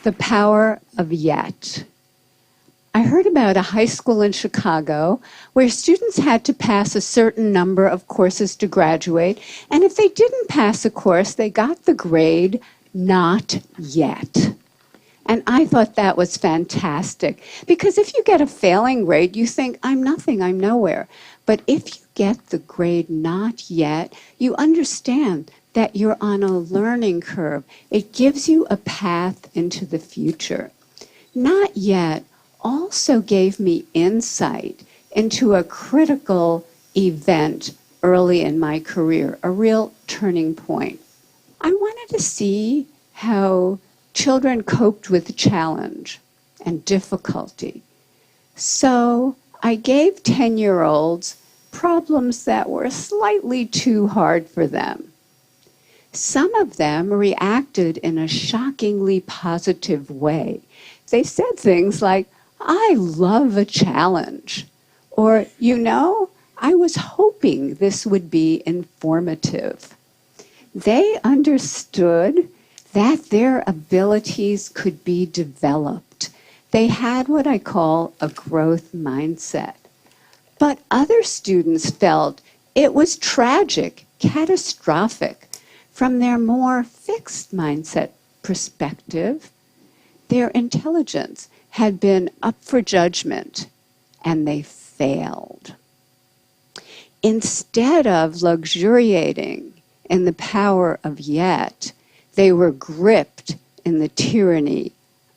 The power of yet. I heard about a high school in Chicago where students had to pass a certain number of courses to graduate, and if they didn't pass a course, they got the grade not yet. And I thought that was fantastic, because if you get a failing grade, you think, I'm nothing, I'm nowhere. But if you get the grade not yet, you understand that you're on a learning curve. It gives you a path into the future. Not yet also gave me insight into a critical event early in my career, a real turning point. I wanted to see how children coped with challenge and difficulty. So I gave 10-year-olds problems that were slightly too hard for them. Some of them reacted in a shockingly positive way. They said things like, I love a challenge, or, you know, I was hoping this would be informative. They understood that their abilities could be developed. They had what I call a growth mindset. But other students felt it was tragic, catastrophic. From their more fixed mindset perspective, their intelligence had been up for judgment, and they failed. Instead of luxuriating in the power of yet, they were gripped in the tyranny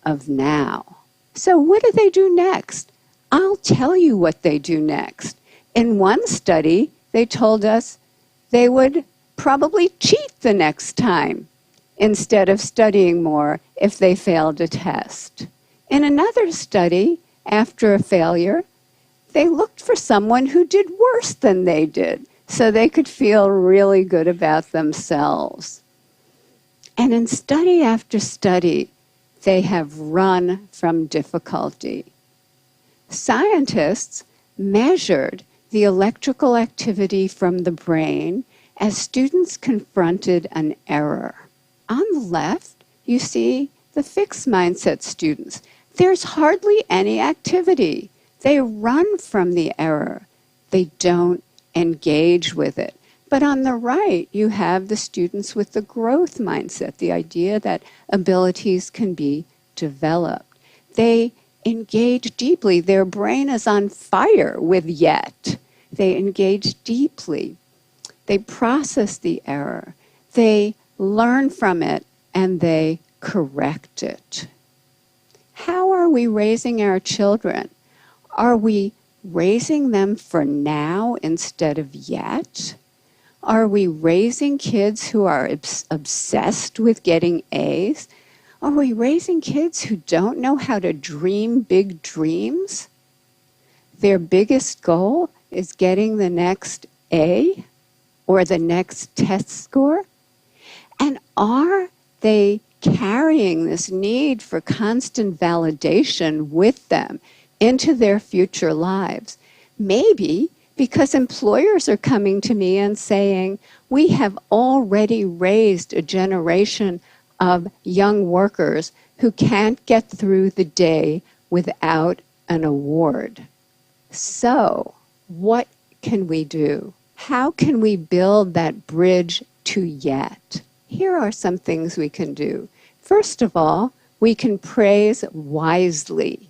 of now. So what do they do next? I'll tell you what they do next. In one study, they told us they would probably cheat the next time instead of studying more if they failed a test. In another study, after a failure, they looked for someone who did worse than they did so they could feel really good about themselves. And in study after study, they have run from difficulty. Scientists measured the electrical activity from the brain as students confronted an error. On the left, you see the fixed mindset students. There's hardly any activity. They run from the error. They don't engage with it. But on the right, you have the students with the growth mindset, the idea that abilities can be developed. They engage deeply. Their brain is on fire with yet. They engage deeply. They process the error. They learn from it, and they correct it. How are we raising our children? Are we raising them for now instead of yet? Are we raising kids who are obsessed with getting A's? Are we raising kids who don't know how to dream big dreams? Their biggest goal is getting the next A or the next test score? And are they carrying this need for constant validation with them into their future lives? Maybe because employers are coming to me and saying, we have already raised a generation of young workers who can't get through the day without an award. So, what can we do? How can we build that bridge to yet? Here are some things we can do. First of all, we can praise wisely,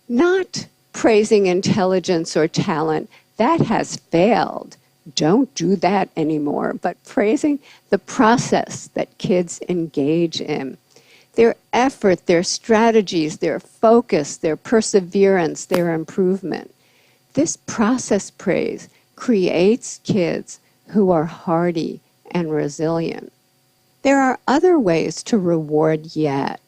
not praising intelligence or talent. That has failed. Don't do that anymore, but praising the process that kids engage in. Their effort, their strategies, their focus, their perseverance, their improvement. This process praise creates kids who are hardy and resilient. There are other ways to reward yet.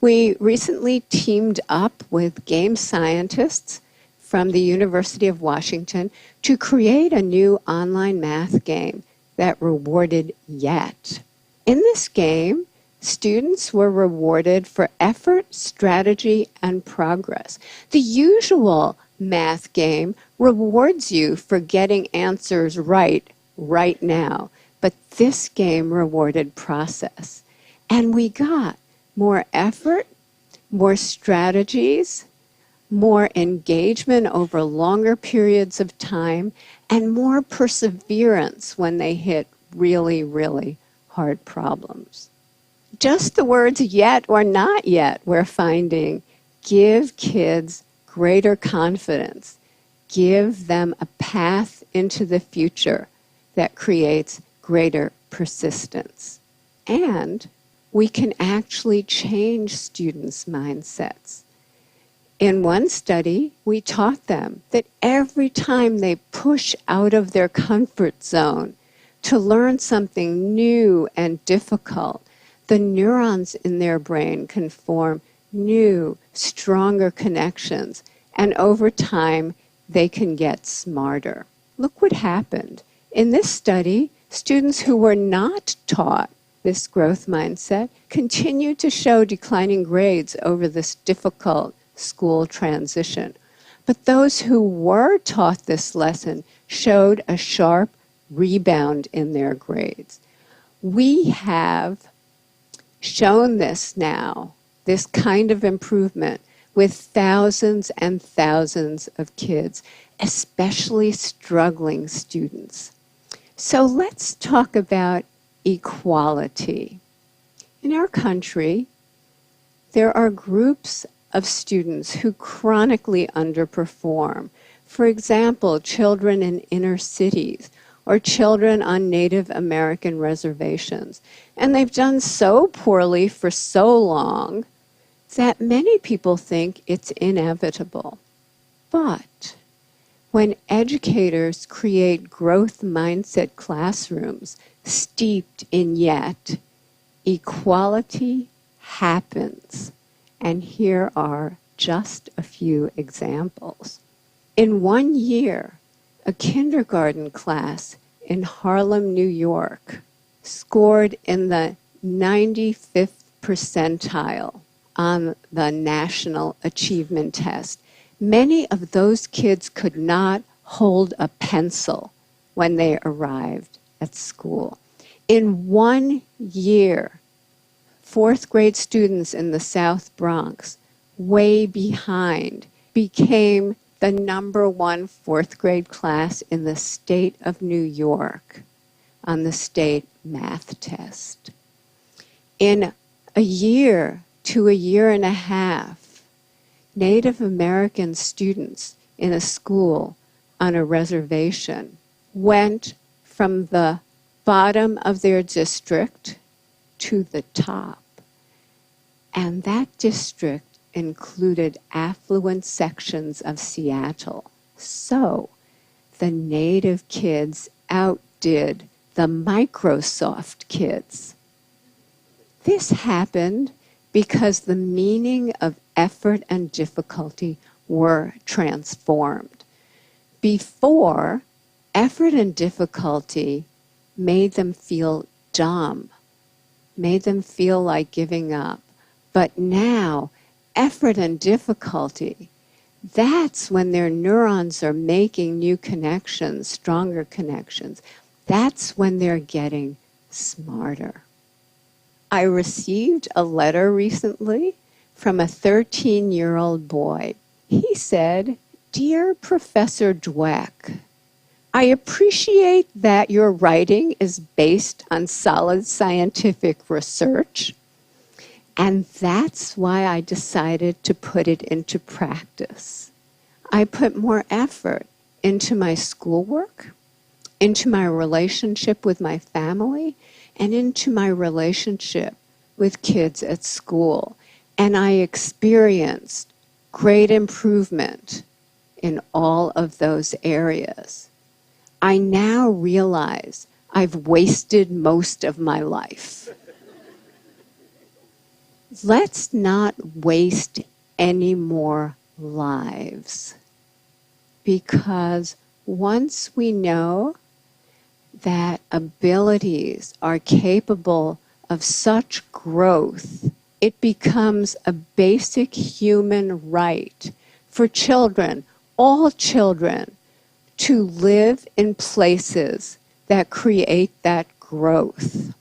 We recently teamed up with game scientists from the University of Washington to create a new online math game that rewarded yet. In this game, students were rewarded for effort, strategy, and progress. The usual math game rewards you for getting answers right now, but this game rewarded process. And we got more effort, more strategies, more engagement over longer periods of time, and more perseverance when they hit really, really hard problems. Just the words yet or not yet, we're finding, give kids greater confidence, give them a path into the future that creates greater persistence. And we can actually change students' mindsets. In one study, we taught them that every time they push out of their comfort zone to learn something new and difficult, the neurons in their brain can form new, stronger connections, and over time, they can get smarter. Look what happened. In this study, students who were not taught this growth mindset continued to show declining grades over this difficult school transition. But those who were taught this lesson showed a sharp rebound in their grades. We have shown this now, this kind of improvement, with thousands and thousands of kids, especially struggling students. So let's talk about equality. In our country, there are groups of students who chronically underperform. For example, children in inner cities or children on Native American reservations. And they've done so poorly for so long that many people think it's inevitable. But when educators create growth mindset classrooms steeped in yet, equality happens. And here are just a few examples. In 1 year, a kindergarten class in Harlem, New York, scored in the 95th percentile on the National Achievement Test. Many of those kids could not hold a pencil when they arrived at school. In 1 year, fourth grade students in the South Bronx, way behind, became the #1 fourth grade class in the state of New York on the state math test. In a year to a year and a half, Native American students in a school on a reservation went from the bottom of their district to the top. And that district included affluent sections of Seattle. So the Native kids outdid the Microsoft kids. This happened because the meaning of effort and difficulty were transformed. Before, effort and difficulty made them feel dumb, made them feel like giving up. But now, effort and difficulty, that's when their neurons are making new connections, stronger connections. That's when they're getting smarter. I received a letter recently from a 13-year-old boy. He said, "Dear Professor Dweck, I appreciate that your writing is based on solid scientific research, and that's why I decided to put it into practice. I put more effort into my schoolwork, into my relationship with my family, and into my relationship with kids at school. And I experienced great improvement in all of those areas. I now realize I've wasted most of my life." Let's not waste any more lives, because once we know that abilities are capable of such growth, it becomes a basic human right for children, all children, to live in places that create that growth,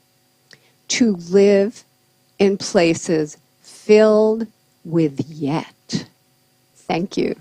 to live in places filled with yet. Thank you.